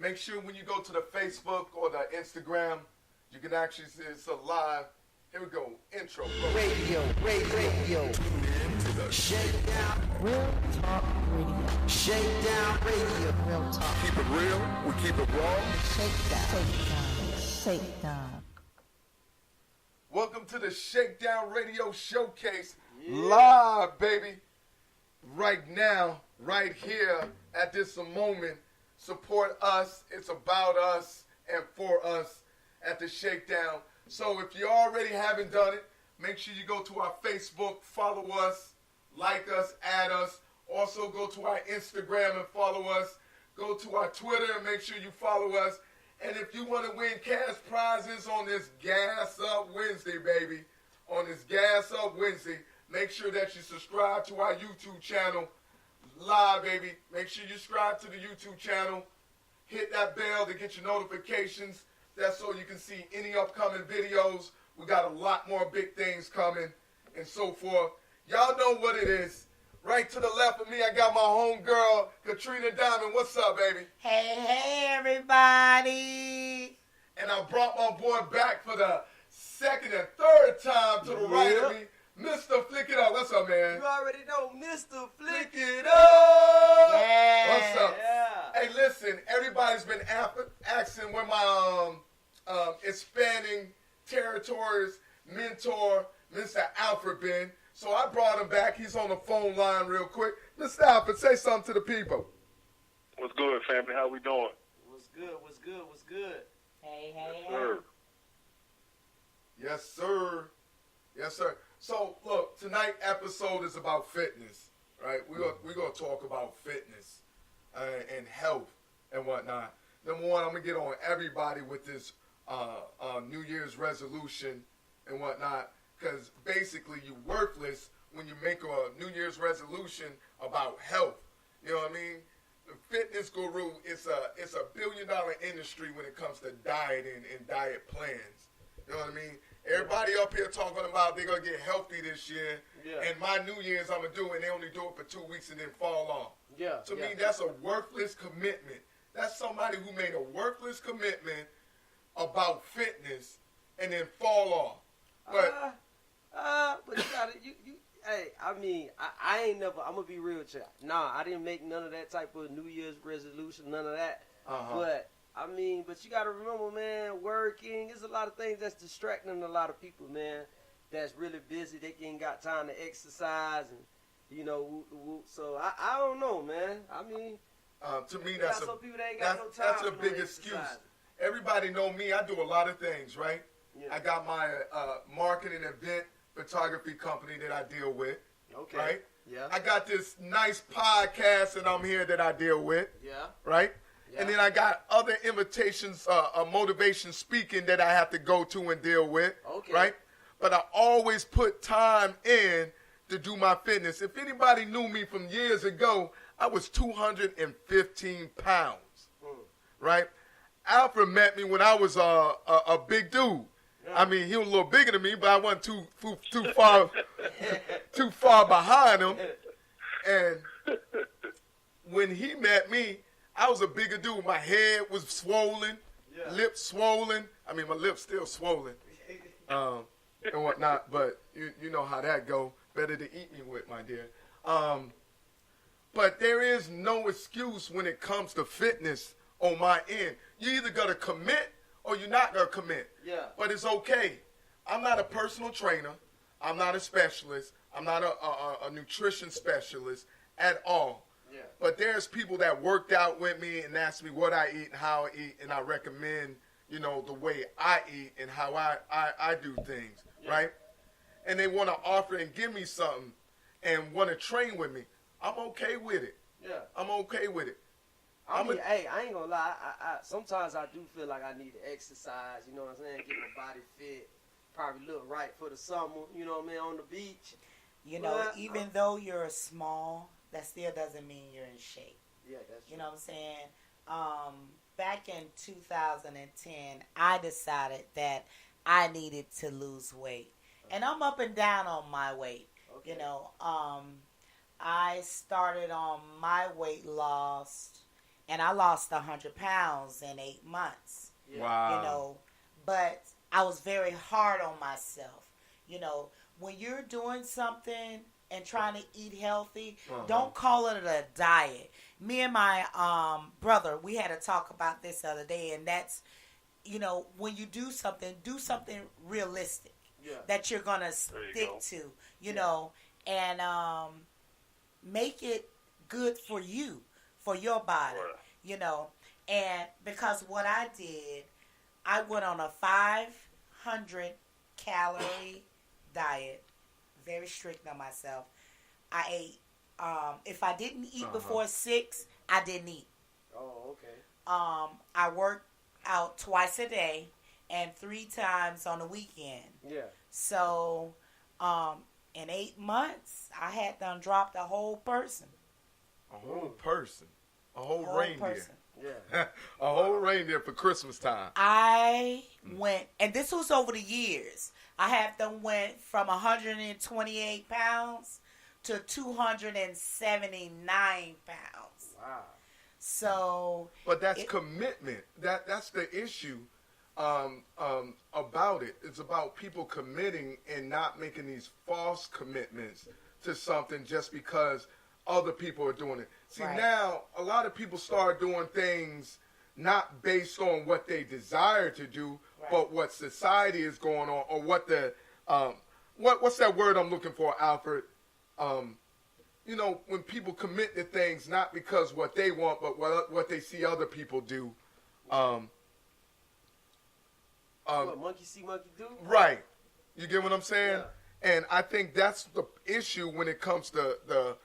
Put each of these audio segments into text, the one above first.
Make sure when you go to the Facebook or the Instagram, you can actually see it's a live. Here we go. Intro. Bro. Radio. Tune in to the Shakedown. Real Talk Radio. Shakedown Radio. Real Talk. Keep it real. We keep it raw. Shakedown. Welcome to the Shakedown Radio Showcase. Live, baby. Right now, right here, at this moment. Support us. It's about us and for us at the Shakedown. So if you already haven't done it, make sure you go to our Facebook, follow us, like us, add us. Also go to our Instagram and follow us. Go to our Twitter and make sure you follow us. And if you want to win cash prizes on this Gas Up Wednesday, baby, on this Gas Up Wednesday, make sure that you subscribe to our YouTube channel. Live, baby. Make sure you subscribe to the YouTube channel. Hit that bell to get your notifications. That's so you can see any upcoming videos. We got a lot more big things coming and so forth. Y'all know what it is. Right to the left of me, I got my homegirl, Katrina Diamond. What's up, baby? Hey, everybody. And I brought my boy back for the second and third time to the right of me. Mr. Flick It Up. What's up, man? You already know Mr. Flick It Up. Yeah. What's up? Yeah. Hey, listen, everybody's been asking where my expanding territories mentor, Mr. Alfred, been. So I brought him back. He's on the phone line real quick. Mr. Alfred, say something to the people. What's good, family? How we doing? What's good? Hey. Sir. Yes, sir. Yes, sir. So, look, tonight's episode is about fitness, right? We're gonna talk about fitness and health and whatnot. Number one, I'm going to get on everybody with this New Year's resolution and whatnot, because basically you're worthless when you make a New Year's resolution about health. You know what I mean? The fitness guru, it's a $1 billion industry when it comes to dieting and diet plans. You know what I mean? Everybody up here talking about they're going to get healthy this year. Yeah. And my New Year's I'm going to do it, and they only do it for 2 weeks and then fall off. Yeah. To me, that's a worthless commitment. That's somebody who made a worthless commitment about fitness and then fall off. But but you gotta, hey, I mean, I ain't never, I'm gonna be real with you. Nah, I didn't make none of that type of New Year's resolution, none of that. But, I mean, but you gotta remember, man, working, there's a lot of things that's distracting a lot of people, man, that's really busy. They ain't got time to exercise and, you know, whoop. So, I don't know, man. I mean, to me, that's some people that ain't got no time that's a for big no excuse. exercising. Everybody know me. I do a lot of things, right? Yeah. I got my marketing event photography company that I deal with, Okay. right? Yeah. I got this nice podcast that I'm here that I deal with, Yeah. right? Yeah. And then I got other invitations, motivation speaking that I have to go to and deal with, Okay. right? But I always put time in to do my fitness. If anybody knew me from years ago, I was 215 pounds, right? Alfred met me when I was a big dude. I mean, he was a little bigger than me, but I wasn't too far behind him. And when he met me, I was a bigger dude. My head was swollen, lips swollen. I mean, my lips still swollen and whatnot. But you know how that go. Better to eat me with, my dear. But there is no excuse when it comes to fitness on my end. You either got to commit or you're not going to commit. Yeah. But it's okay. I'm not a personal trainer. I'm not a specialist. I'm not a nutrition specialist at all. Yeah. But there's people that worked out with me and ask me what I eat and how I eat, and I recommend, you know, the way I eat and how I do things, right? And they want to offer and give me something and want to train with me. I'm okay with it. Yeah. I'm okay with it. Hey, I ain't gonna lie. I sometimes I do feel like I need to exercise. You know what I'm saying? Get my body fit. Probably look right for the summer. You know what I mean? On the beach. You know, even though you're small, that still doesn't mean you're in shape. Yeah, that's true. You know what I'm saying? Back in 2010, I decided that I needed to lose weight, and I'm up and down on my weight. Okay. You know, I started on my weight loss and I lost 100 pounds in 8 months. Yeah. Wow. You know, but I was very hard on myself. You know, when you're doing something and trying to eat healthy, don't call it a diet. Me and my brother, we had to talk about this the other day, and that's, you know, when you do something realistic that you're going to stick to, you know, and make it good for you, for your body, you know. And because what I did, I went on a 500 calorie diet, very strict on myself. I ate, if I didn't eat before 6, I didn't eat. Oh, okay. I worked out twice a day and 3 times on the weekend. Yeah. So, in 8 months, I had done dropped a whole person. A whole person. A whole reindeer. Person. Yeah. A whole reindeer for Christmas time. I went, and this was over the years. I have them went from 128 pounds to 279 pounds. Wow. So, But that's commitment. That's the issue about it. It's about people committing and not making these false commitments to something just because other people are doing it. See, now a lot of people start doing things not based on what they desire to do, but what society is going on, or what the what's that word I'm looking for, Alfred? You know, when people commit to things not because what they want, but what they see other people do. What, monkey see, monkey do? Right. You get what I'm saying? Yeah. And I think that's the issue when it comes to the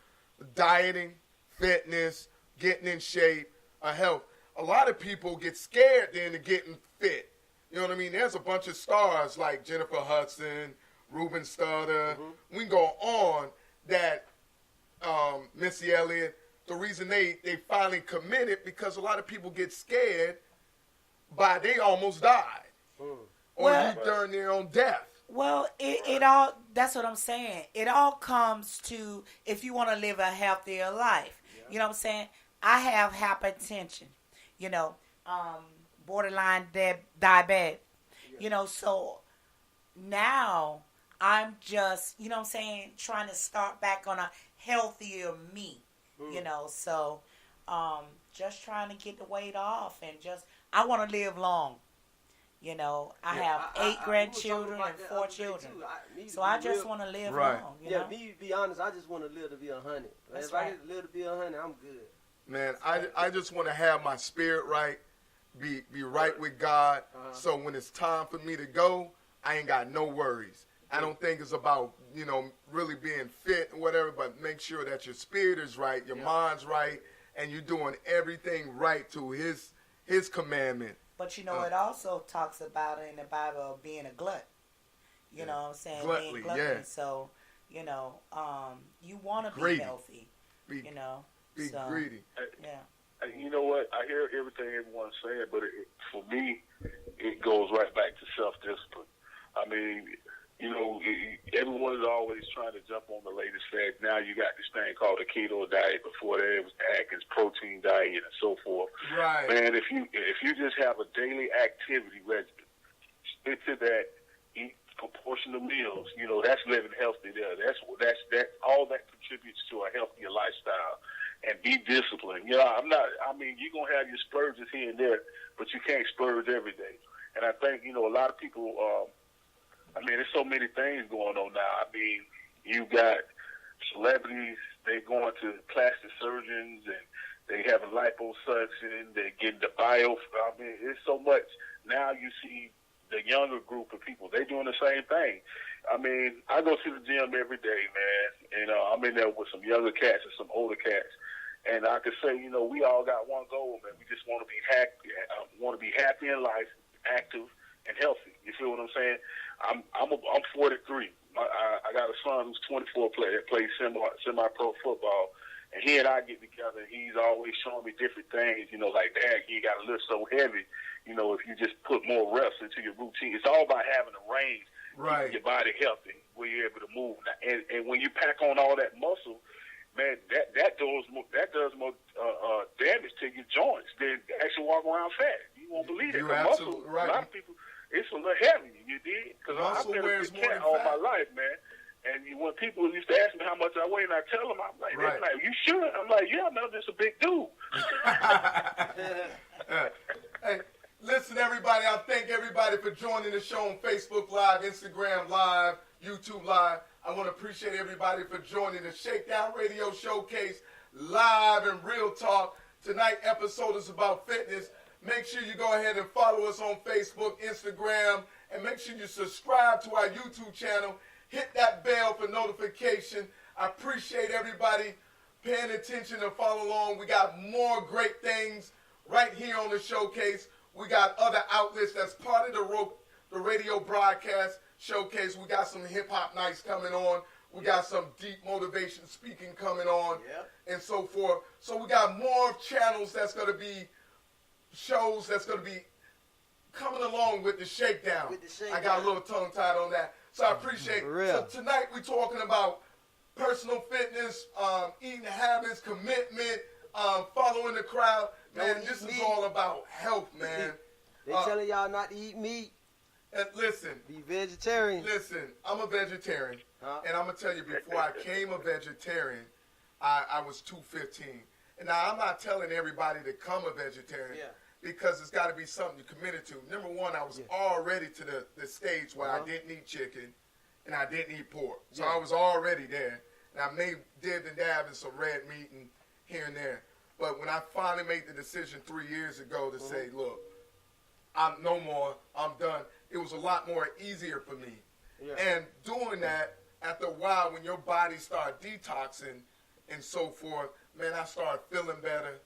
dieting, fitness, getting in shape, health. A lot of people get scared then of getting fit. You know what I mean? There's a bunch of stars like Jennifer Hudson, Ruben Studdard. We can go on that, Missy Elliott. The reason they finally committed because a lot of people get scared by they almost died. Or you during their own death. well, it all, that's what I'm saying. It all comes to if you want to live a healthier life. You know what I'm saying? I have hypertension, you know, borderline diabetic, you know, so now I'm just, you know what I'm saying, trying to start back on a healthier me, you know, so just trying to get the weight off and just, I want to live long. You know, I have 8 grandchildren and 4 children. So I just want to live long. You know? Me, to be honest, I just want to live to be 100. If I get to live to be 100, I'm good. Man, I just want to have my spirit right, be right with God. So when it's time for me to go, I ain't got no worries. I don't think it's about, you know, really being fit or whatever, but make sure that your spirit is right, your mind's right, and you're doing everything right to his commandment. But you know, it also talks about it in the Bible being a glut. You know what I'm saying? Gluttony, being gluttonous. So, you know, you want to be Greedy. healthy. You know, Be so, greedy. Yeah. You know what? I hear everything everyone's saying, but for me, it goes right back to self-discipline. I mean, you know, everyone is always trying to jump on the latest fad. Now you got this thing called the keto diet. Before that, it was the Atkins protein diet and so forth. Right. Man, if you just have a daily activity regimen, stick to that, eat proportional meals. You know, that's living healthy. There, that's all that contributes to a healthier lifestyle. And be disciplined. You know, I mean, you're gonna have your splurges here and there, but you can't splurge every day. And I think, you know, a lot of people. I mean, there's so many things going on now. I mean, you got celebrities, they're going to plastic surgeons, and they having liposuction, they're getting the bio. I mean, it's so much. Now you see the younger group of people, they doing the same thing. I mean, I go to the gym every day, man, and I'm in there with some younger cats and some older cats. And I could say, you know, we all got one goal, man. We just want to be happy in life, active, and healthy. You feel what I'm saying? I'm 43. I got a son who's 24, plays semi-pro football, and he and I get together. He's always showing me different things. You know, like, Dad, you got to lift so heavy. You know, if you just put more reps into your routine, it's all about having a range, keeping your body healthy, where you're able to move. And when you pack on all that muscle, man, that does more damage to your joints than actually walking around fat. You won't believe it. You're The absolutely muscle, right. a lot of people, it's a little heavy. You did? Because I've Muscle been a wears big more cat than all fat. my life, man. And when people used to ask me how much I weigh, and I tell them, I'm like, Right. they're like, you sure? I'm like, yeah, I'm just a big dude. Hey, listen, everybody. I thank everybody for joining the show on Facebook Live, Instagram Live, YouTube Live. I want to appreciate everybody for joining the Shakedown Radio Showcase live and real talk. Tonight episode is about fitness. Make sure you go ahead and follow us on Facebook, Instagram, and make sure you subscribe to our YouTube channel. Hit that bell for notification. I appreciate everybody paying attention and following along. We got more great things right here on the showcase. We got other outlets that's part of the radio broadcast showcase. We got some hip-hop nights coming on. We got some deep motivation speaking coming on, and so forth. So we got more channels that's going to be shows that's going to be coming along with the Shakedown. I got a little tongue-tied on that. So I appreciate it. So tonight we're talking about personal fitness, eating habits, commitment, following the crowd. Man, this is all about health, man. They telling y'all not to eat meat. And listen. Be vegetarian. Listen, I'm a vegetarian. And I'm going to tell you, before I became a vegetarian, I was 215. And now I'm not telling everybody to become a vegetarian. Because it's got to be something you're committed to. Number one, I was already to the stage where I didn't eat chicken and I didn't eat pork. So I was already there. And I may dib and dab in some red meat and here and there. But when I finally made the decision 3 years ago to say, look, I'm no more, I'm done, it was a lot more easier for me. And doing that, after a while, when your body starts detoxing and so forth, man, I started feeling better,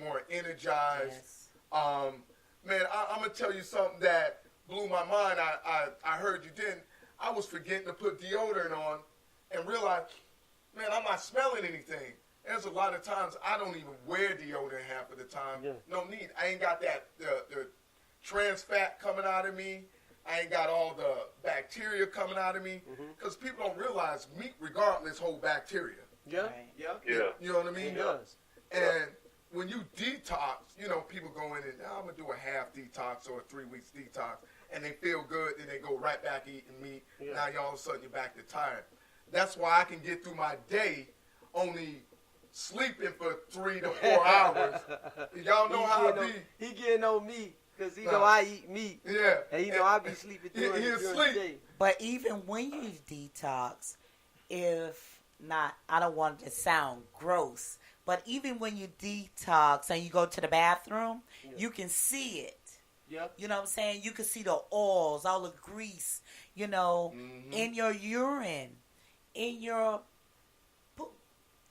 more energized. Man, I'm going to tell you something that blew my mind. I heard you didn't. I was forgetting to put deodorant on and realized, man, I'm not smelling anything. There's a lot of times I don't even wear deodorant half of the time. No need. I ain't got that the trans fat coming out of me. I ain't got all the bacteria coming out of me. Because people don't realize meat, regardless, hold bacteria. You know what I mean? It does. And when you detox, you know, people go in and, I'm going to do a half detox or a 3 weeks detox, and they feel good, then they go right back eating meat. Now, all of a sudden, you're back to tired. That's why I can get through my day only sleeping for 3 to 4 hours. Y'all know how I be. He getting on me because he know I eat meat. And he know I be sleeping during the day. But even when you detox, if not, I don't want it to sound gross, but even when you detox and you go to the bathroom, you can see it. You know what I'm saying? You can see the oils, all the grease, you know, in your urine, in your poop.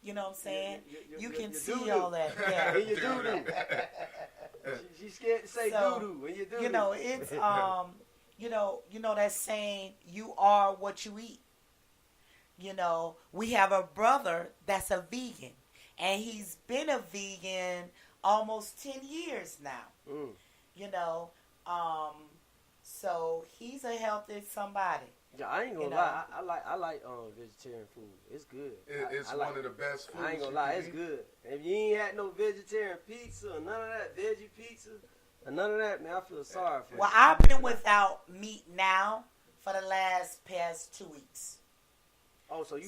You know what I'm saying? You can see doo-doo. All that. In your doo-doo. She's scared to say doo-doo when you doo-doo. You know, it's, you know that saying, you are what you eat. You know, we have a brother that's a vegan. And he's been a vegan almost 10 years now. You know, so he's a healthy somebody. Yeah, I ain't gonna lie. I like vegetarian food. It's good. It's one of the best foods. I ain't gonna lie. It's good. If you ain't had no vegetarian pizza or none of that, veggie pizza, or none of that, man, I feel sorry for you. Well, I've been without meat now for the past 2 weeks. Oh, so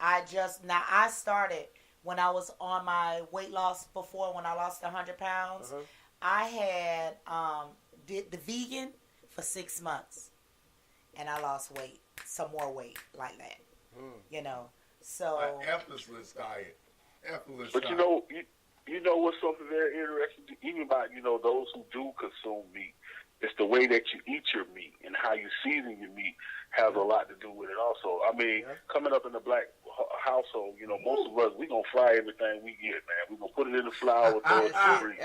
I started when I was on my weight loss before, when I lost 100 pounds. I had did the vegan for 6 months, and I lost weight, some more weight like that. You know, so an effortless diet. But you know what's something very interesting, even by those who do consume meat. It's the way that you eat your meat and how you season your meat has a lot to do with it also. I mean, coming up in the black household, most of us, we going to fry everything we get, man. We're going to put it in the flour, throw it in the grease.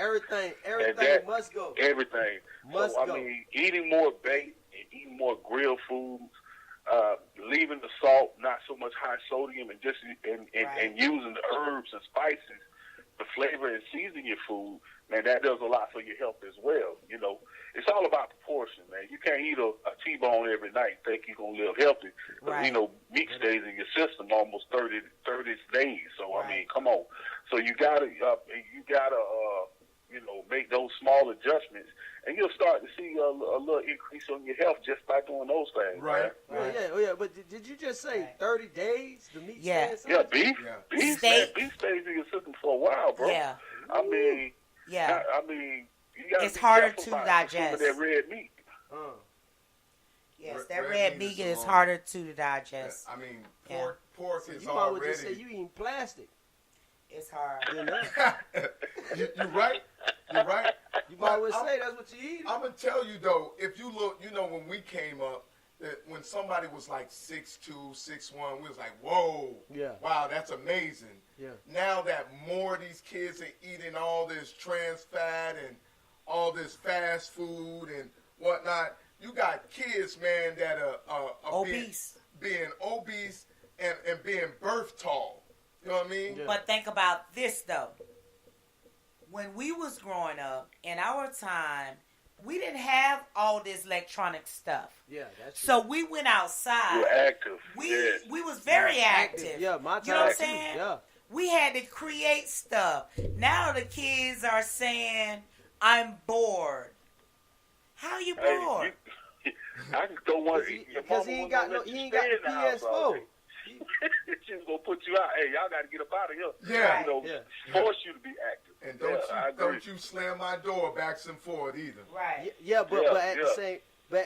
Everything must go. Everything. Must go. I mean, eating more baked and eating more grilled foods, leaving the salt, not so much high sodium, and just and using the herbs and spices the flavor and season your food, man, that does a lot for your health as well. You know, it's all about proportion, man. You can't eat a T-bone every night and think you're going to live healthy. Right. You know, meat stays in your system almost 30 days. So, Right. I mean, come on. So you got to, make those small adjustments, and you'll start to see a little increase on your health just by doing those things. Right. Man. Yeah. But did you just say 30 days? The meat Yeah. stays? Yeah, beef. Yeah. Beef, Steak. man, beef stays in your system for a while, bro. Yeah. I mean, Yeah. you gotta It's be harder careful to about digest. consuming that red meat. Yes, that Red red meat meat is is long. harder to digest. I mean, Yeah. pork So is you might well just say already. you eating plastic. It's hard. You know? You're right. You're right. You might well I'm- say that's what you eat. I'm gonna tell you though, if you look, when we came up, that when somebody was like 6'2", 6'1", we was like, whoa, Yeah. wow, that's amazing. Yeah. Now that more of these kids are eating all this trans fat and all this fast food and whatnot, you got kids, man, that are Obese. being obese and being birth tall. You know what I mean? Yeah. But think about this though. When we was growing up, in our time, we didn't have all this electronic stuff. Yeah, that's true. So we went outside. You're active. We yes. we was very active. Yeah, my time. You know what I'm too. saying? Yeah. We had to create stuff. Now the kids are saying, "I'm bored." How you Hey, bored? I just don't want Because he ain't got no, he ain't got the PS4. She's gonna put you out. Hey, y'all got to get up out of here. Yeah. Force you to be active. And I agree. don't you slam my door backs and forth either. Right. Yeah, but Yeah, at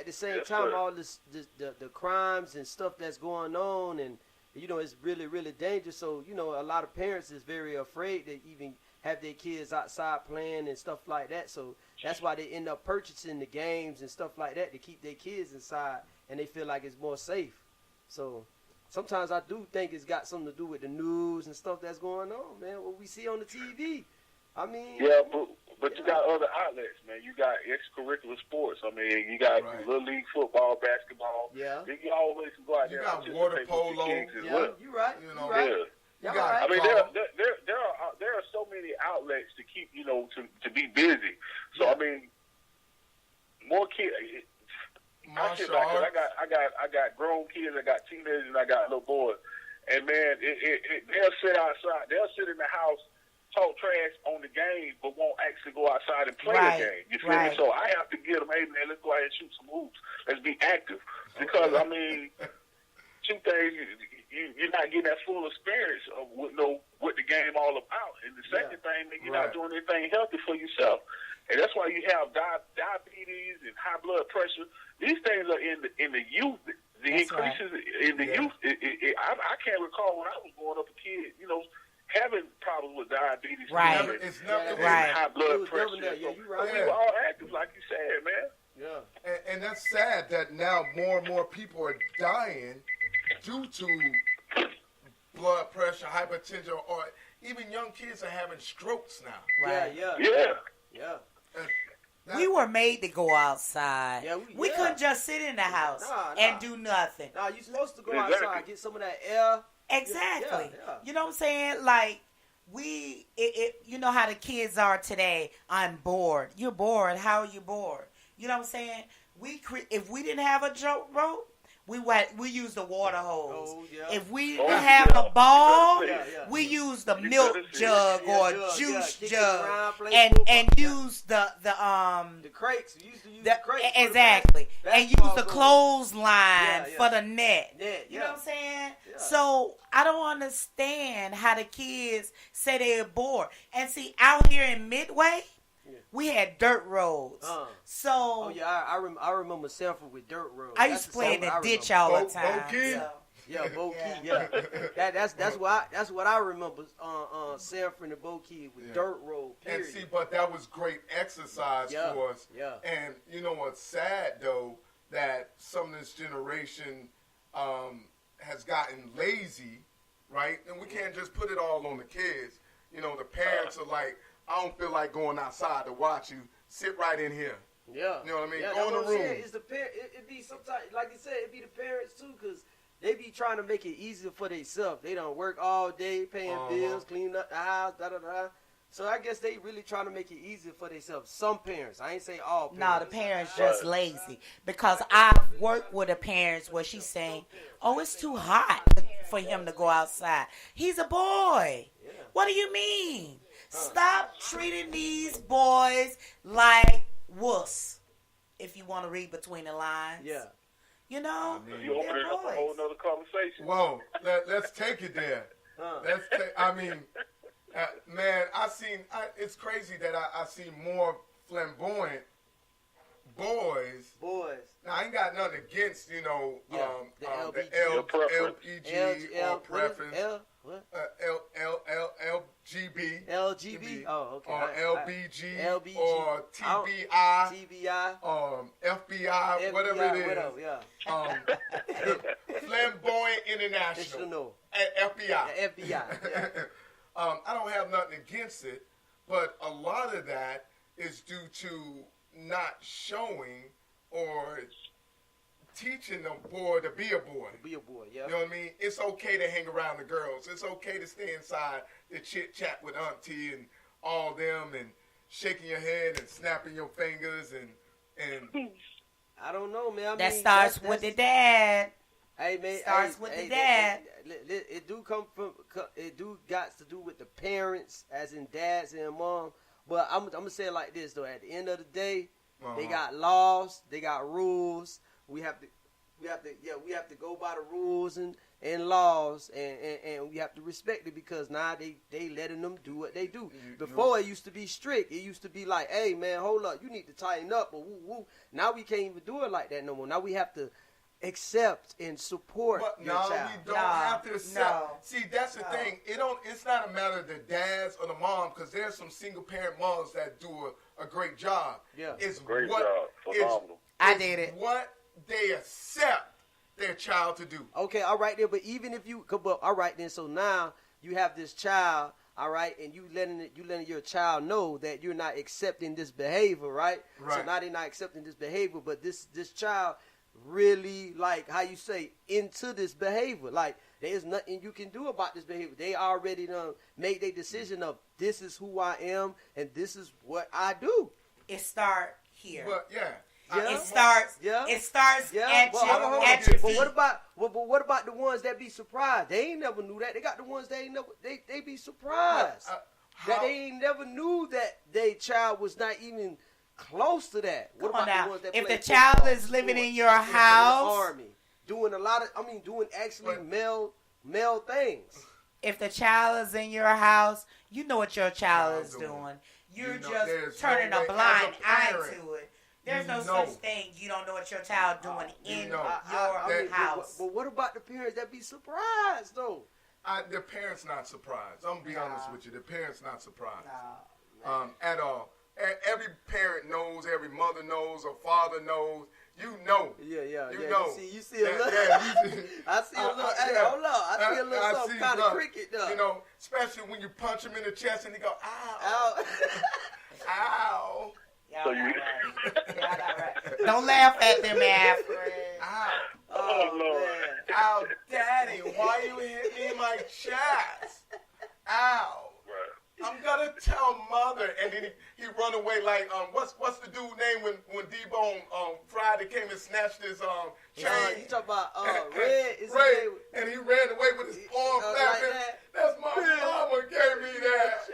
the same Yes, time, sir. all the crimes and stuff that's going on, and it's really really dangerous. So a lot of parents is very afraid to even have their kids outside playing and stuff like that. So that's why they end up purchasing the games and stuff like that to keep their kids inside, and they feel like it's more safe. So sometimes I do think it's got something to do with the news and stuff that's going on, man. What we see on the TV. I mean, Yeah, but you got other outlets, man. You got extracurricular sports. I mean, you got Right. little league football, basketball. Yeah. You always can go out You there. got and water participate with your polo. kids as yeah, well. you right. You You know, right. Yeah. You Y'all got- right. I mean, Golf. there are so many outlets to keep to be busy. So I mean, more kids. I Martial sit back 'cause arts. I got grown kids, I got teenagers, and I got little boys. And man, they'll sit outside. They'll sit in the house, talk trash on the game, but won't actually go outside and play Right, the game. You feel right. me? So I have to get them, hey man, let's go ahead and shoot some hoops. Let's be active. Because I mean, two things, you're not getting that full experience of what the game all about. And the second thing, man, you're Right. not doing anything healthy for yourself. And that's why you have diabetes and high blood pressure. These things are in the youth. The That's increases in the youth. I can't recall when I was growing up a kid, having problems with diabetes. Right. It's never Right. High It blood was pressure. never there. Yeah, you right. We were all active, like you said, man. Yeah. And that's sad that now more and more people are dying due to blood pressure, hypertension, or even young kids are having strokes now. Right. Yeah. That- We were made to go outside. Yeah, we yeah. couldn't just sit in the house Nah. and do nothing. Now you're supposed to go Exactly. outside, get some of that air. Exactly. Yeah. You know what I'm saying? Like, you know how the kids are today. I'm bored. You're bored. How are you bored? You know what I'm saying? If we didn't have a joke rope, we used the water hose. Oh, yeah. If we Oh, didn't have yeah. a ball, Yeah. we used the You milk better see jug it. Yeah, or jug, juice kick it jug around, play and football. use the The crates. We used to use the crates. for the exactly, and use basketball the goals. clothesline Yeah. for the net. Net, You know what I'm saying? Yeah. So I don't understand how the kids say they're bored. And see, out here in Midway, we had dirt roads. So Oh yeah, I remember Sanford with dirt roads. I used to play in the ditch all the time. Bo-key? So, Yeah, Bo Yeah. Key. Yeah, that's what I remember. Sanford and Bo Key with Yeah. dirt road. And Period. see, but that was great exercise Yeah, for us. yeah. And you know what's sad though, that some of this generation has gotten lazy, right? And we can't just put it all on the kids. The parents are like, I don't feel like going outside to watch you. Sit right in here. Yeah, You know what I mean? Yeah, Go in that's the what I'm room. saying. It's the it be sometimes, like you said, it be the parents too, cause they be trying to make it easier for themselves. They don't work all day, paying bills, cleaning up the house, da da da. So I guess they really trying to make it easier for themselves. Some parents, I ain't say all parents. No, the parents just lazy. Because I've worked with the parents where she's saying, "Oh, it's too hot for him to go outside. He's a boy." Yeah. What do you mean? Stop treating these boys like wuss. If you want to read between the lines. Yeah. You know, You opening up a whole nother conversation. Whoa, let's take it there. Man, it's crazy that I see more flamboyant boys. Now, I ain't got nothing against, the the LBG. or preference. What? LGB. LGB? Oh, okay. Or LBG. LBG. Or TBI. TBI. FBI, whatever it is. Whatever, yeah. Flamboyant International. No. FBI. FBI. Yeah. I don't have nothing against it, but a lot of that is due to not showing or teaching the boy to be a boy. Be a boy, yeah. You know what I mean? It's okay to hang around the girls. It's okay to stay inside to chit chat with auntie and all them and shaking your head and snapping your fingers and I don't know, man. that starts with the dad. Hey man, starts with the dad. It do come from. It do got to do with the parents, as in dads and mom. But I'm gonna say it like this though. At the end of the day, they got laws, they got rules. We have to go by the rules and laws, and we have to respect it because now they letting them do what they do. Before it used to be strict. It used to be like, hey man, hold up, you need to tighten up, or woo woo. Now we can't even do it like that no more. Now we have to accept and support your child. We don't have to accept. No. See, that's the thing. It's not a matter of the dads or the mom, because there's some single parent moms that do a great job. Yeah, it's great what job, phenomenal. I did it. What they accept their child to do. Okay, all right then. But even if you come up, all right then. So now you have this child, all right, and you letting your child know that you're not accepting this behavior, right? Right. So now they're not accepting this behavior, but this child really, like how you say, into this behavior. Like there's nothing you can do about this behavior. They already done made their decision of this is who I am and this is what I do. It starts here. But Yeah. It starts. Yeah. It starts Yeah, at but your But feet. what about the ones that be surprised? They ain't never knew that. They got the ones that ain't never. They be surprised that they ain't never knew that their child was not even close to that. What Come on about now. the ones that If play the child football, is living sports, in your in the house, army, doing a lot of, doing actually male things. if the child is in your house, you know what your child is doing. doing. You're there's just turning no a way, blind as a eye parent, to it. There's no you such know. thing. You don't know what your child doing in know. your house. But what about the parents that be surprised though? The parents not surprised. I'm gonna be honest with you. The parents not surprised. No. At all. Every parent knows. Every mother knows. Or father knows. You know. Yeah. You know. You see a little. I see a little. Hey, hold on. I see a little something kind of cricket though. You know, especially when you punch him in the chest and he go, ow, Ow. ow, Y'all not right. Y'all not right. Don't laugh at them, Alfred. ow, Oh, Lord. man. ow, daddy, why you hit me in my chest? Ow. Right. I'm gonna tell mother, and then he run away like what's the dude name when D-Bone Friday came and snatched his chain? You talking about Red? Is his Red, name? and he ran away with his arm Like flapping. that? That's my mama gave me that.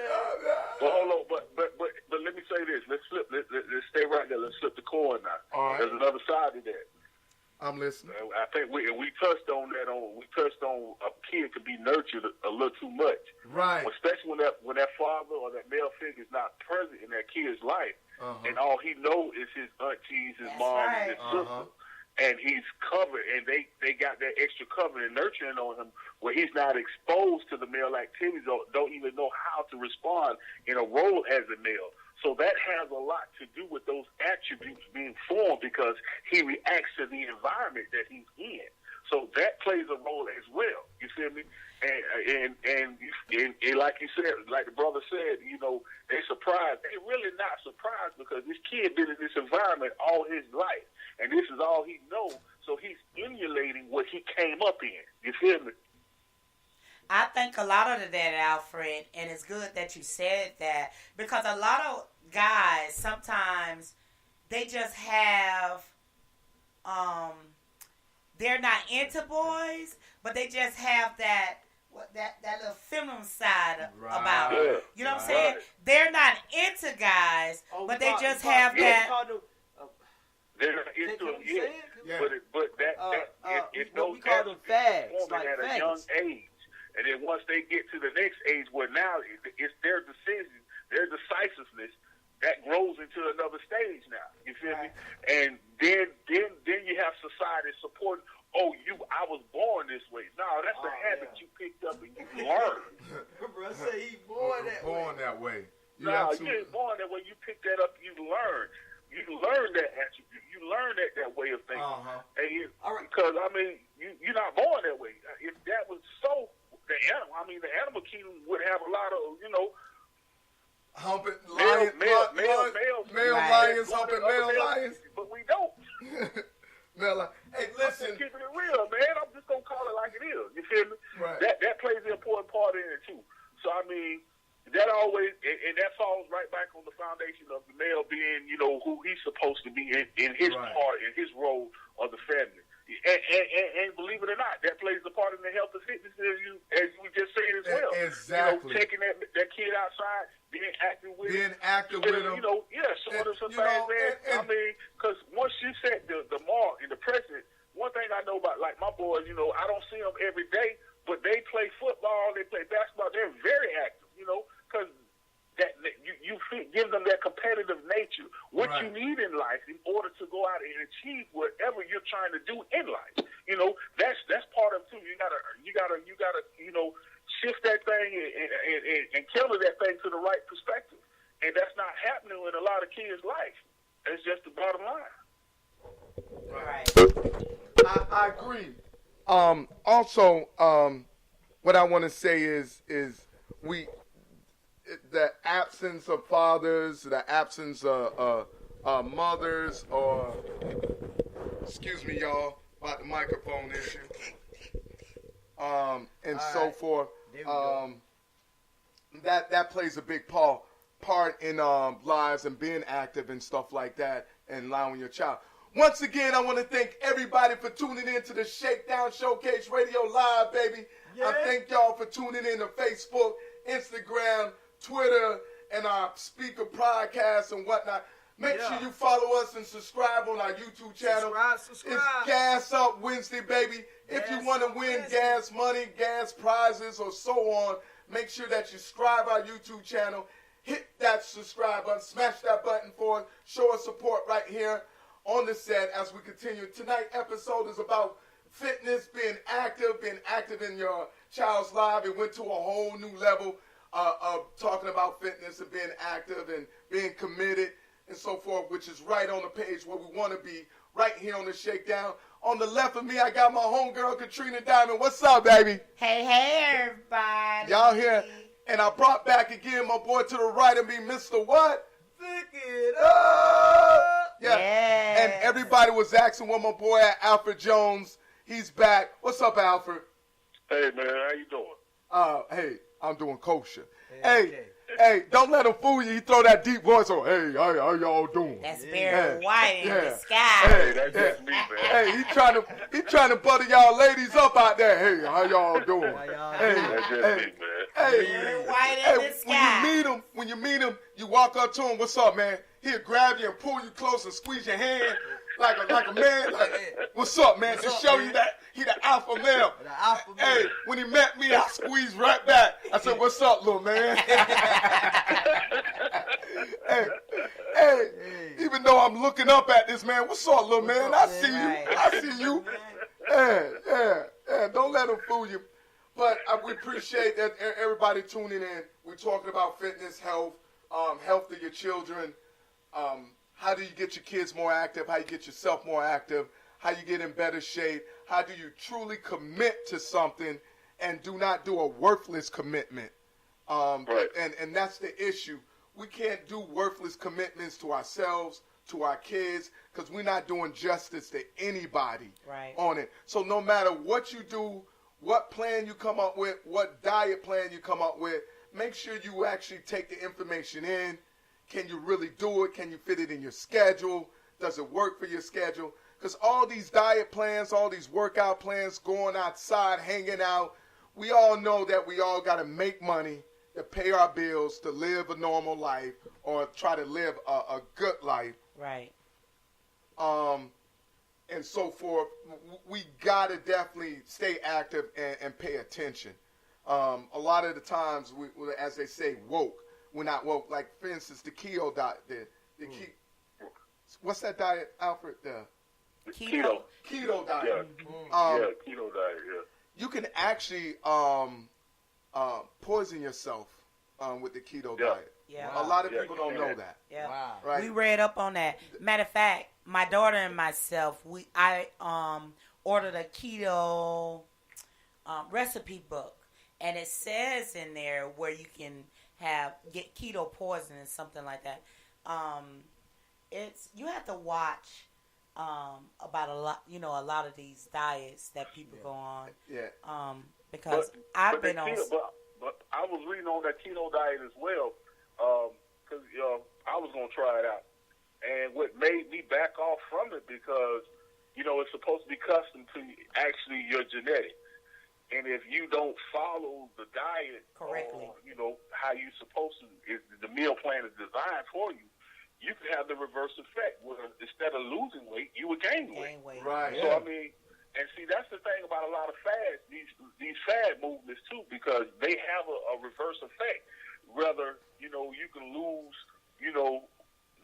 Well, hold on, but let me say this. Let's flip. Let's stay right there. Let's flip the coin now. All right. There's another side to that. I'm listening. I think we touched on that. We touched on a kid could be nurtured a little too much, Right. especially when that father or that male figure is not present in that kid's life, Uh-huh. and all he knows is his aunties, his That's mom, right. and his sister. And he's covered, and they got that extra cover and nurturing on him where he's not exposed to the male activities or don't even know how to respond in a role as a male. So that has a lot to do with those attributes being formed because he reacts to the environment that he's in. So that plays a role as well. You feel me? And like you said, like the brother said, they surprised. They really not surprised because this kid been in this environment all his life, and this is all he knows. So he's emulating what he came up in. You feel me? I think a lot of that, Alfred, and it's good that you said that, because a lot of guys sometimes they just have they're not into boys, but they just have that little feminine side about it. Yeah. You know what I'm saying? They're not into guys, but they just have that. They're not into them yet. Yeah. But it's what we call them fags, like at a fags. young age. And then once they get to the next age, where now it's their decision, their decisiveness, that grows into another stage now. You feel me? And then you have society supporting. Oh, I was born this way. No, that's a habit you picked up and you learned. Bro, say he born that way. You ain't born that way. You pick that up. You learn. You learn that attribute. You learn that way of thinking. Because I mean, you're not born that way. If that was so, the animal kingdom would have a lot of humping male lions humping male lions. But we don't. Hey, listen. I'm keeping it real, man. I'm just gonna call it like it is. You feel me? Right. That plays an important part in it too. So I mean, that always and that falls right back on the foundation of the male being, who he's supposed to be in his part, in his role of the family. And believe it or not, that plays a part in the health and fitness as we just said as well. Exactly. Taking that kid outside, being active with him. Showing him some things, man. I mean, because once you set the mark in the present, one thing I know about, like my boys, I don't see them every day, but they play football, they play basketball, they're very active, because you give them that competitive nature, what you need in life in order to go out and achieve whatever you're trying to do in life. That's part of it too. You gotta shift that thing and counter that thing to the right perspective, and that's not happening in a lot of kids' life. That's just the bottom line. Right. I agree. Also, what I want to say is the absence of fathers, the absence of mothers, or excuse me, y'all, about the microphone issue, and so forth. That plays a big part in lives and being active and stuff like that, and allowing your child. Once again, I want to thank everybody for tuning in to the Shakedown Showcase Radio Live, baby. I thank y'all for tuning in to Facebook, Instagram, Twitter, and our speaker podcasts and whatnot. Make sure you follow us and subscribe on our YouTube channel. Subscribe. It's Gas Up Wednesday, baby. If you want to win gas money, gas prizes, or so on, make sure that you subscribe our YouTube channel. Hit that subscribe button. Smash that button for us. Show us support right here on the set as we continue. Tonight's episode is about fitness, being active in your child's life. It went to a whole new level of talking about fitness and being active and being committed and so forth, which is right on the page where we want to be, right here on the Shakedown. On the left of me, I got my homegirl, Katrina Diamond. What's up, baby? Hey, everybody. Y'all here? And I brought back again my boy to the right of me, Mr. What? Pick it up. Yeah. And everybody was asking where my boy at, Alfred Jones. He's back. What's up, Alfred? Hey, man, how you doing? Hey, I'm doing kosher. Hey, don't let him fool you. He throw that deep voice on. Hey, how y'all doing? That's Barry White in the sky. Hey, that's just me, man. Hey, he trying to butter y'all ladies up out there. Hey, how y'all doing? That's just me, man. Barry White in the sky. When you meet him, you walk up to him. What's up, man? He'll grab you and pull you close and squeeze your hand like a man. Like, what's up, man? To show you that he the alpha male. Hey, when he met me, I squeezed right back. I said, "What's up, little man?" hey, even though I'm looking up at this man, what's up, little man? I see you. I see you. Yeah. Don't let him fool you. But we appreciate that everybody tuning in. We're talking about fitness, health, health of your children. How do you get your kids more active? How you get yourself more active? How you get in better shape? How do you truly commit to something and do not do a worthless commitment? Right. And that's the issue. We can't do worthless commitments to ourselves, to our kids, because we're not doing justice to anybody on it. So no matter what you do, what plan you come up with, what diet plan you come up with, make sure you actually take the information in. Can you really do it? Can you fit it in your schedule? Does it work for your schedule? Because all these diet plans, all these workout plans, going outside, hanging out, we all know that we all got to make money to pay our bills, to live a normal life, or try to live a good life. Right. And so forth. We got to definitely stay active and pay attention. A lot of the times, we, as they say, woke. We're not woke. Like, for instance, the keto diet. What's that diet, Alfred? The Keto. Keto diet. Yeah, keto diet, yeah. You can actually poison yourself with the keto diet. Yeah. A lot of people don't know that. Yeah. Wow. Right? We read up on that. Matter of fact, my daughter and myself, I ordered a keto recipe book, and it says in there where you can get keto poison and something like that. You have to watch about a lot of these diets that people go on. Yeah. Because But I was reading on that keto diet as well, because I was gonna try it out, and what made me back off from it, because it's supposed to be custom to actually your genetics, and if you don't follow the diet correctly, or how you supposed to, if the meal plan is designed for you, you can have the reverse effect, where instead of losing weight, you would gain weight. Right. So I mean. And see, that's the thing about a lot of fads, these fad movements too, because they have a reverse effect. Whether, you can lose,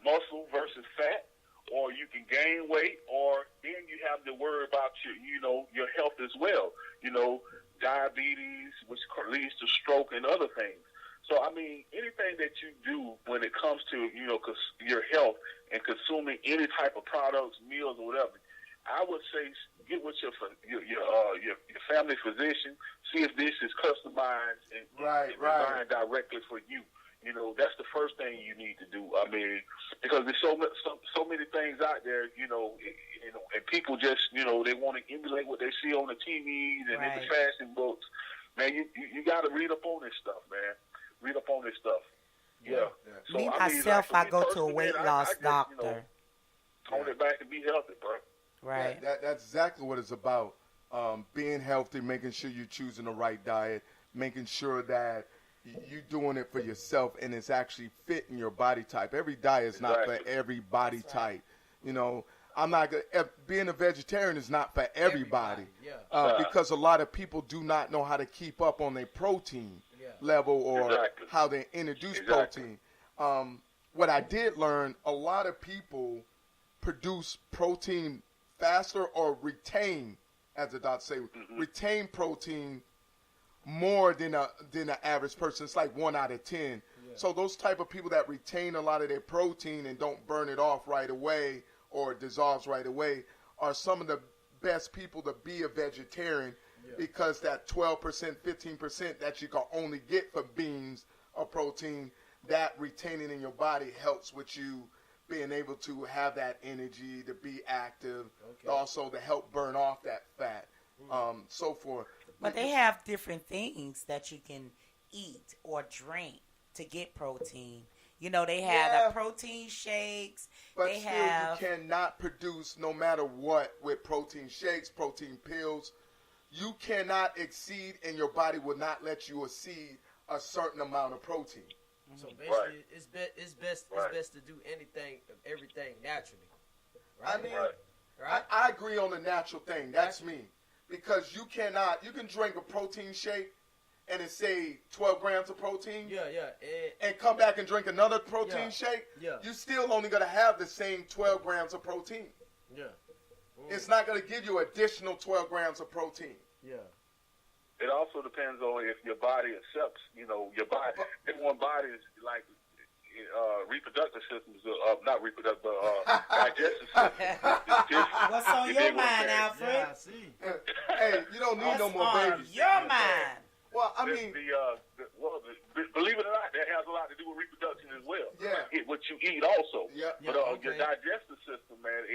muscle versus fat, or you can gain weight, or then you have to worry about your health as well. Diabetes, which leads to stroke and other things. So, I mean, anything that you do when it comes to, your health and consuming any type of products, meals, or whatever, I would say get with your family physician, see if this is customized and designed directly for you. That's the first thing you need to do. I mean, because there's so many things out there, and people just, they want to emulate what they see on the TVs and in the fashion books. Man, you got to read up on this stuff, man. Read up on this stuff. Yeah. So, me, I mean, myself, like, I go to a weight loss doctor. Tone it back and be healthy, bro. Right. Yeah, that's exactly what it's about. Being healthy, making sure you're choosing the right diet, making sure that you're doing it for yourself and it's actually fitting your body type. Every diet is not for every body type. I'm not gonna, being a vegetarian is not for everybody. Because a lot of people do not know how to keep up on their protein level or how they introduce protein. What I did learn, a lot of people produce protein faster or retain, as the doctor say, retain protein more than an average person. It's like 1 out of 10. So those type of people that retain a lot of their protein and don't burn it off right away or it dissolves right away are some of the best people to be a vegetarian, because that 12%, 15% that you can only get for beans or protein, that retaining in your body helps with you being able to have that energy, to be active, also to help burn off that fat, so forth. But they have different things that you can eat or drink to get protein. They have the protein shakes. But they still, have... you cannot produce, no matter what, with protein shakes, protein pills. You cannot exceed, and your body will not let you exceed a certain amount of protein. So basically, it's best to do everything naturally. Right? I mean, I agree on the natural thing. That's me. Because you can drink a protein shake and it say 12 grams of protein. And come back and drink another protein shake. You still only going to have the same 12 grams of protein. It's not going to give you additional 12 grams of protein. It also depends on if your body accepts, your body. Everyone's body is like reproductive systems, not reproductive, but digestive system. What's on your mind, Alfred? Yeah, I see. Hey, you don't need no more babies. Your mind. Well, I mean, believe it or not, that has a lot to do with reproduction as well. Yeah. What you eat also. Yeah. But your digestive system, man,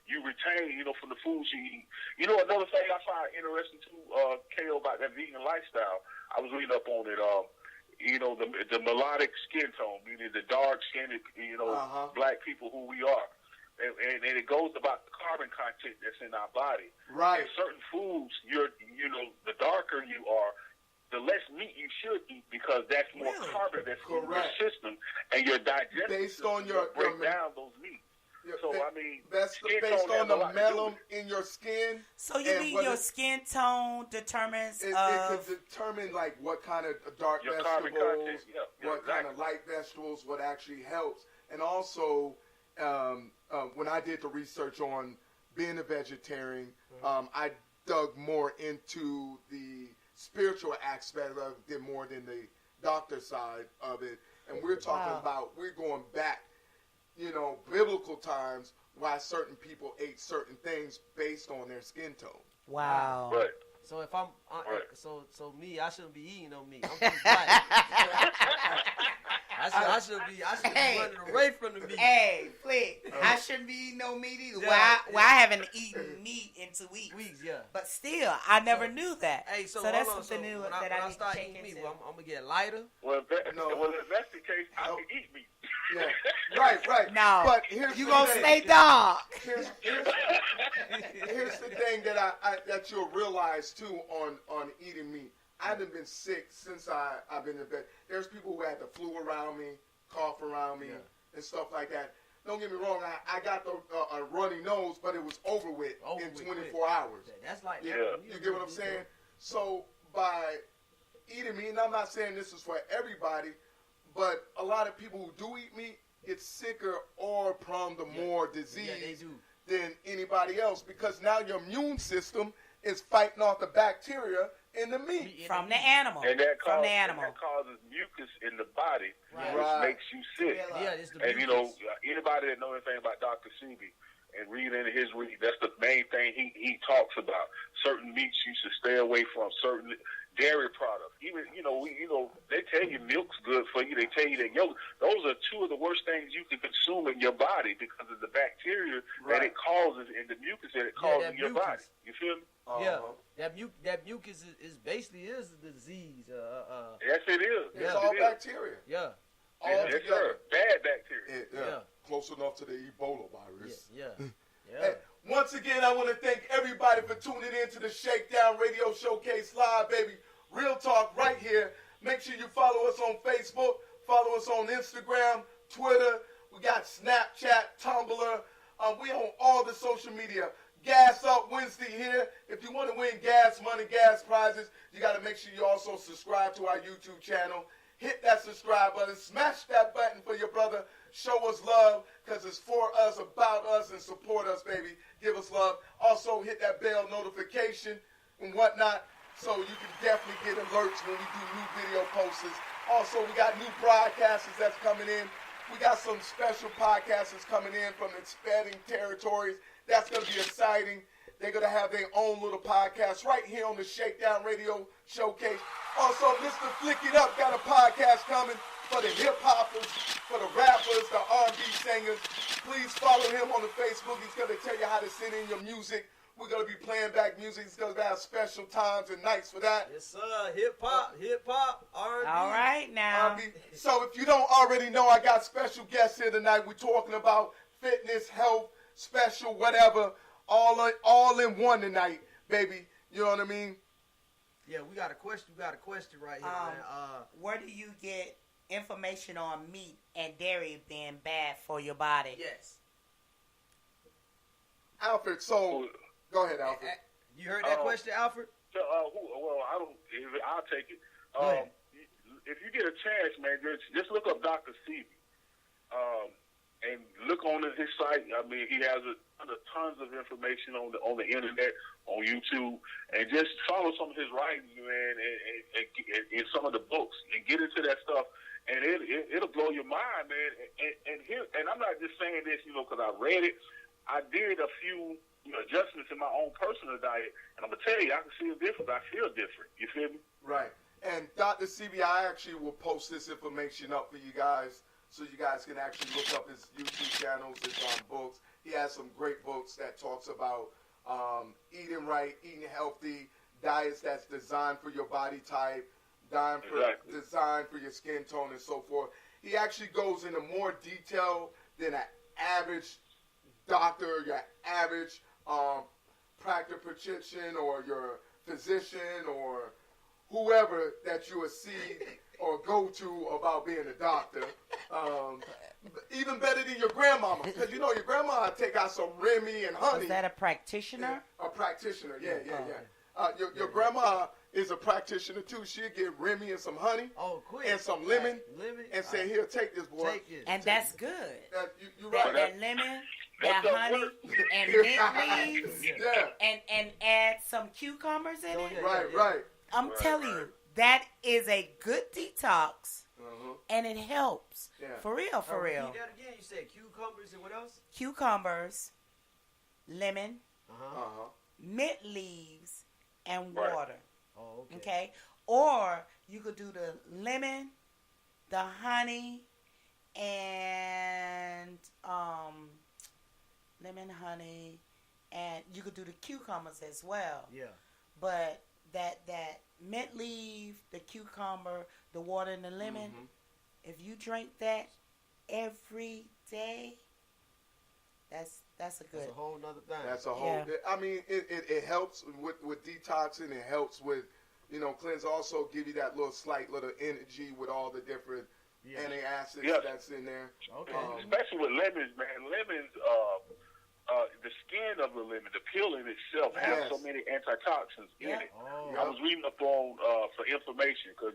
you retain, from the foods you eat. Another thing I find interesting too, KO, about that vegan lifestyle, I was reading up on it. The melodic skin tone, meaning the dark skinned, black people who we are. And it goes about the carbon content that's in our body. Right. And certain foods, the darker you are, the less meat you should eat, because that's more carbon that's in your system, and your digestive based on system will break down those meats. So, that's based on the melon in your skin. So you mean your skin tone determines it could determine like what kind of dark vegetables, what kind of light vegetables, what actually helps. And also, when I did the research on being a vegetarian, I dug more into the spiritual aspect of it more than the doctor side of it. And we're talking about, we're going back, biblical times, why certain people ate certain things based on their skin tone. Wow. Right. So if I'm, so me, I shouldn't be eating no meat. I'm too black. I should be running away from the meat. Hey, Flick, I shouldn't be eating no meat either. Well, I haven't eaten meat in 2 weeks. But still, I never knew that. Hey, so that's hold on. something new When that I need to start check eating meat, into. I'm gonna get lighter. Well, if that's the case, I can eat meat. Yeah, right. No, but here's you the gonna thing. stay dark. Here's the thing that you'll realize too on eating meat. I haven't been sick since I've been in bed. There's people who had the flu around me, cough around me, and stuff like that. Don't get me wrong, I got a runny nose, but it was over with in 24 hours. That's like You get what I'm saying? So by eating meat, and I'm not saying this is for everybody, but a lot of people who do eat meat get sicker or prone to more disease than anybody else, because now your immune system is fighting off the bacteria in the meat. From the animal. And that animal. that causes mucus in the body, Right. which makes you sick. It's the And mucus. anybody that knows anything about Dr. Sebi and read into his read, that's the main thing he talks about. Certain meats you should stay away from, certain dairy products. Even they tell you milk's good for you. They tell you that yogurt. Those are two of the worst things you can consume in your body because of the bacteria that it causes and the mucus that it causes in your body. You feel me? That mucus is basically a disease. Yes, it is. It's all bacteria. Yeah. All Yes, together. sir. Bad bacteria. Yeah. Close enough to the Ebola virus. Yeah. Hey, once again, I want to thank everybody for tuning in to the Shakedown Radio Showcase Live, baby. Real talk right here. Make sure you follow us on Facebook, follow us on Instagram, Twitter. We got Snapchat, Tumblr. We on all the social media. Gas Up Wednesday here. If you want to win gas money, gas prizes, you got to make sure you also subscribe to our YouTube channel. Hit that subscribe button. Smash that button for your brother. Show us love, because it's for us, about us, and support us, baby. Give us love. Also, hit that bell notification and whatnot, so you can definitely get alerts when we do new video posts. Also, we got new broadcasters that's coming in. We got some special podcasters coming in from expanding territories. That's going to be exciting. They're going to have their own little podcast right here on the Shakedown Radio Showcase. Also, Mr. Flick It Up got a podcast coming for the hip-hoppers, for the rappers, the R&B singers. Please follow him on the Facebook. He's going to tell you how to send in your music. We're going to be playing back music. He's going to have special times and nights for that. Yes, sir. Hip-hop, R&B. All right, now. R&B. So if you don't already know, I got special guests here tonight. We're talking about fitness, health, special, whatever, all in one tonight, baby. You know what I mean? Yeah, we got a question. Right here, man. Where do you get information on meat and dairy being bad for your body? Yes. Alfred, so go ahead, Alfred. You heard that question, Alfred? I'll take it. If you get a chance, man, just look up Dr. Sebi. And look on his site. I mean, he has tons of information on the internet, on YouTube, and just follow some of his writings, man, and some of the books, and get into that stuff, and it'll blow your mind, man. And I'm not just saying this, because I read it. I did a few adjustments in my own personal diet, and I'm gonna tell you, I can see a difference. I feel different. You feel me? Right. And Dr. Sebi, I actually will post this information up for you guys so you guys can actually look up his YouTube channels, his books. He has some great books that talks about eating right, eating healthy, diets that's designed for your body type, designed for your skin tone, and so forth. He actually goes into more detail than an average doctor, your average practitioner or your physician or whoever that you would see or go to about being a doctor. Even better than your grandmama, because you know your grandma take out some Remy and honey. Is that a practitioner? Yeah, a practitioner, yeah. Your grandma is a practitioner too. She'll get Remy and some honey and some lemon, and say, "Here, take this, boy." And that's good. You right. That lemon, that honey, and mint leaves, and add some cucumbers in it. Right. I'm telling you, that is a good detox, and it helps. Yeah. For real. Repeat that again. You said cucumbers and what else? Cucumbers, lemon, mint leaves, and water. Oh, Okay? Or you could do the lemon, the honey, and lemon, honey, and you could do the cucumbers as well. Yeah. But that mint leaf, the cucumber, the water, and the lemon, if you drink that every day, that's a good. That's a whole nother thing. That's a whole. Yeah. I mean, it helps with detoxing. It helps with, cleanse. Also give you that slight little energy with all the different antacids that's in there. Okay. Especially with lemons, man. Lemons, the skin of the lemon, the peel in itself has so many antitoxins in it. I was reading up on for information because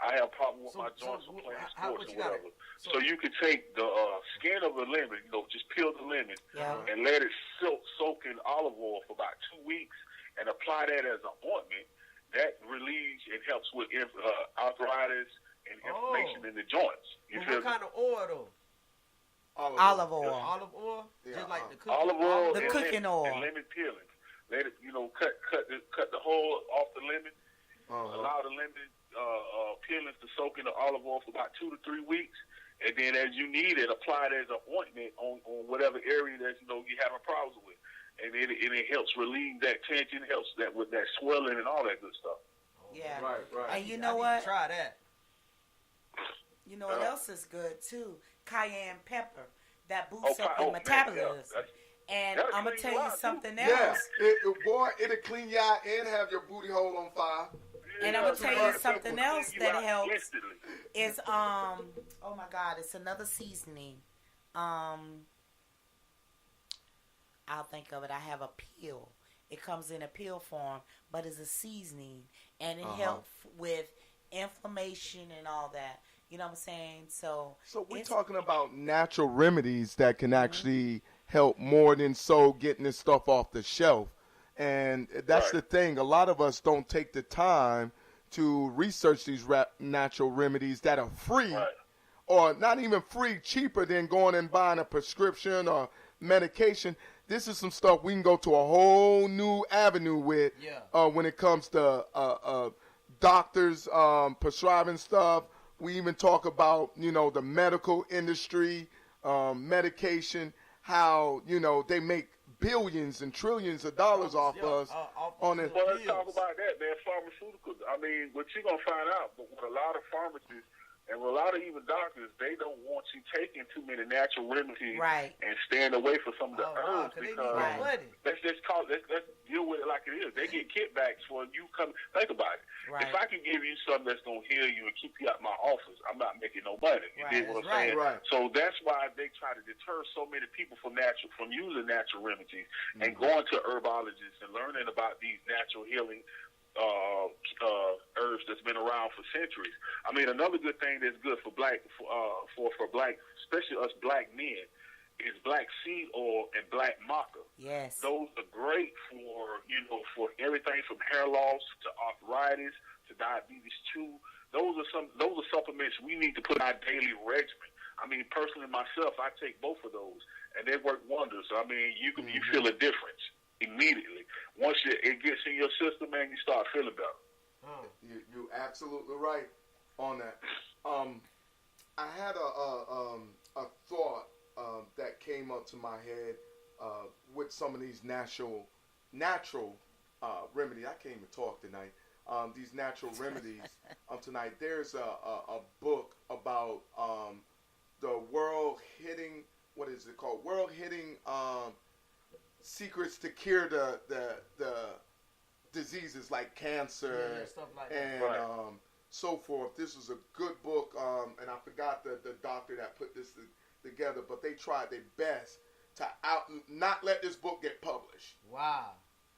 I have a problem with my joints from playing sports or whatever. So you could take the skin of a lemon, just peel the lemon and let it soak in olive oil for about 2 weeks and apply that as an ointment. That relieves and helps with arthritis and inflammation in the joints. What kind of oil though? Olive oil. Olive oil? Yeah, Just like the cooking olive oil, the and cooking oil. and lemon peeling. Let it, cut the whole off the lemon. Allow the lemon peelings to soak in the olive oil for about 2 to 3 weeks, and then as you need it, apply it as an ointment on whatever area that you're having problems with, and it helps relieve that tension, helps that with that swelling and all that good stuff. Yeah. Right. And you know what? Try that. You know what else is good too? Cayenne pepper. That boosts up your metabolism. And I'm going to tell you something else. Yeah, it'll clean you out and have your booty hole on fire. And I'm going to tell you something else that helps. Is, oh my God, it's another seasoning. I'll think of it. I have a pill. It comes in a pill form, but it's a seasoning. And it helps with inflammation and all that. You know what I'm saying? So we're talking about natural remedies that can actually help more than getting this stuff off the shelf. And that's the thing. A lot of us don't take the time to research these natural remedies that are free or not even free, cheaper than going and buying a prescription or medication. This is some stuff we can go to a whole new avenue with when it comes to doctors prescribing stuff. We even talk about, the medical industry, medication, how, they make billions and trillions of dollars off us on it. Well, let's talk about that, man. Pharmaceuticals. I mean, what you're going to find out, but with a lot of pharmacists and with a lot of even doctors, they don't want you taking too many natural remedies and staying away from some of the herbs because let's deal with it like it is. They get kickbacks for you come. Think about it. Right. If I can give you something that's going to heal you and keep you out of my office, I'm not making no money. You dig what I'm saying? Right. So that's why they try to deter so many people from using natural remedies and going to herbologists and learning about these natural healing herbs that's been around for centuries. I mean, another good thing that's good for black, especially us black men, is black seed oil and black maca. Yes. Those are great for everything from hair loss to arthritis to diabetes too. Those are supplements we need to put in our daily regimen. I mean, personally myself, I take both of those and they work wonders. I mean, you feel a difference immediately. Once it gets in your system, man, you start feeling better. You're absolutely right on that. I had a thought that came up to my head with some of these natural remedies. I can't even talk tonight. These natural remedies tonight. There's a book about the world hitting, what is it called? World hitting secrets to cure the diseases like cancer stuff like and Right. so forth. This was a good book, and I forgot the doctor that put this together, but they tried their best to not let this book get published. Wow.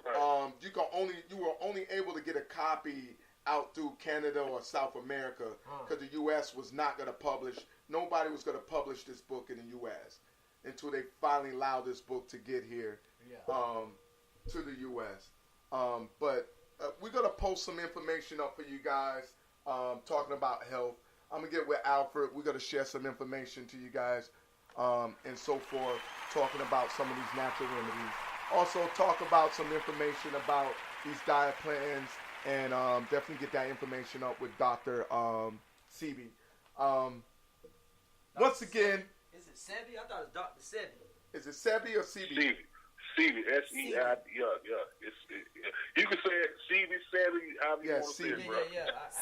Right. You were only able to get a copy out through Canada or South America because the U.S. was not going to publish. Nobody was going to publish this book in the U.S. until they finally allowed this book to get here to the U.S. But we're going to post some information up for you guys talking about health. I'm going to get with Alfred. We're going to share some information to you guys and so forth, talking about some of these natural remedies. Also talk about some information about these diet plans and definitely get that information up with Dr. Sebi. Once again, Is it Sebi? I thought it was Dr. Sebi. is it Sebi or Sebi? Sebi, S-E-I-D, yeah. You can say it, Sebi, however you Yeah, want to say it, Sebi. bro.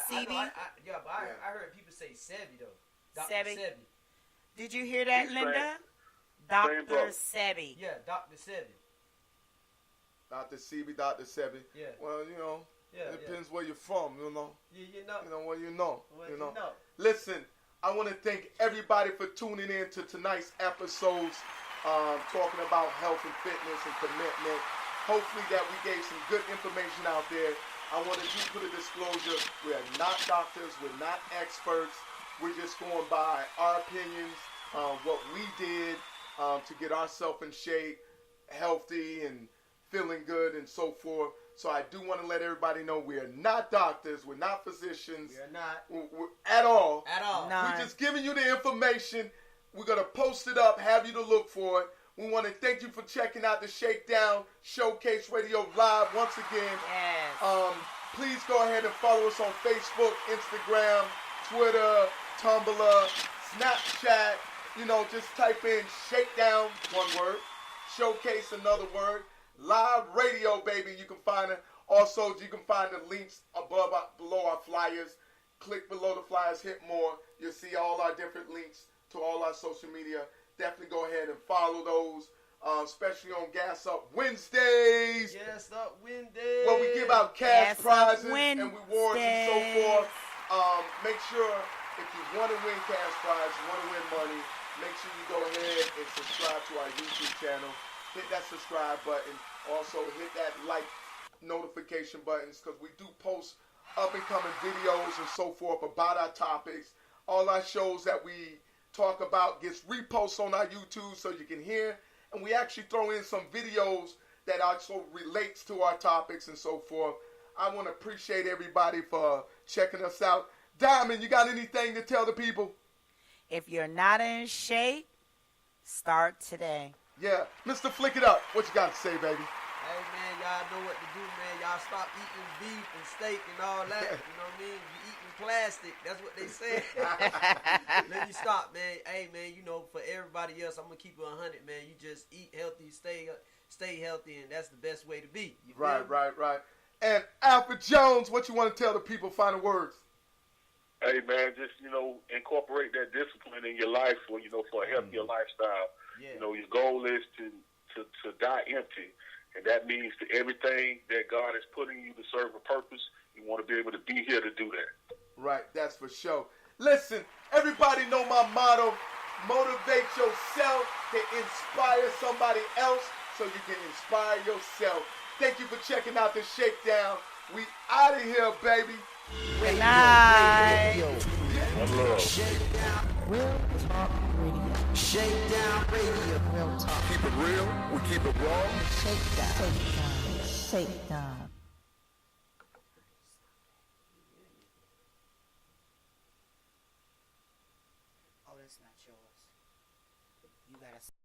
Sebi? I heard people say Sebi, though. Dr. Sebi? Sebi. Did you hear that, He's Linda? Same Dr. brother. Sebi. Yeah, Dr. Sebi. Dr. Sebi, Dr. Sebi. Yeah. Well, Yeah, it depends where you're from, You know. what you know. What you you know. know. Listen, I want to thank everybody for tuning in to tonight's episodes, talking about health and fitness and commitment. Hopefully that we gave some good information out there. I want to put a disclosure. We are not doctors. We're not experts. We're just going by our opinions, what we did to get ourselves in shape, healthy, and feeling good and so forth. So I do want to let everybody know we are not doctors. We're not physicians. We're not. At all. At all. No. We're just giving you the information. We're going to post it up, have you to look for it. We want to thank you for checking out the Shakedown Showcase Radio Live once again. Yes. Please go ahead and follow us on Facebook, Instagram, Twitter, Tumblr, Snapchat. Just type in Shakedown, one word, Showcase, another word. Live radio, baby. You can find it. Also, you can find the links below our flyers. Click below the flyers, hit more. You'll see all our different links to all our social media. Definitely go ahead and follow those, especially on Gas Up Wednesdays, Yes, up Wednesday. where we give out cash Gas Up prizes and rewards and so Wednesdays. forth. Make sure if you want to win cash prizes, you want to win money, make sure you go ahead and subscribe to our YouTube channel. Hit that subscribe button. Also, hit that like notification buttons because we do post up-and-coming videos and so forth about our topics. All our shows that we talk about gets reposted on our YouTube so you can hear. And we actually throw in some videos that also relates to our topics and so forth. I want to appreciate everybody for checking us out. Diamond, you got anything to tell the people? If you're not in shape, start today. Yeah. Mr. Flick It Up, what you got to say, baby? Hey, man, y'all know what to do, man. Y'all stop eating beef and steak and all that. You know what I mean? You eating plastic. That's what they say. Let me stop, man. Hey, man, for everybody else, I'm going to keep it 100, man. You just eat healthy, stay healthy, and that's the best way to be. You feel me? Right. And Alfred Jones, what you want to tell the people? Final words. Hey, man, just, incorporate that discipline in your life for a healthier lifestyle. Yeah. Your goal is to die empty. And that means to everything that God is putting you to serve a purpose, you want to be able to be here to do that. Right, that's for sure. Listen, everybody know my motto. Motivate yourself to inspire somebody else so you can inspire yourself. Thank you for checking out the Shakedown. We out of here, baby. Good night. Shakedown. Real talk radio. Shakedown radio. Real talk. Keep it real, we keep it raw. Shakedown. Shakedown. Oh, that's not yours. You gotta.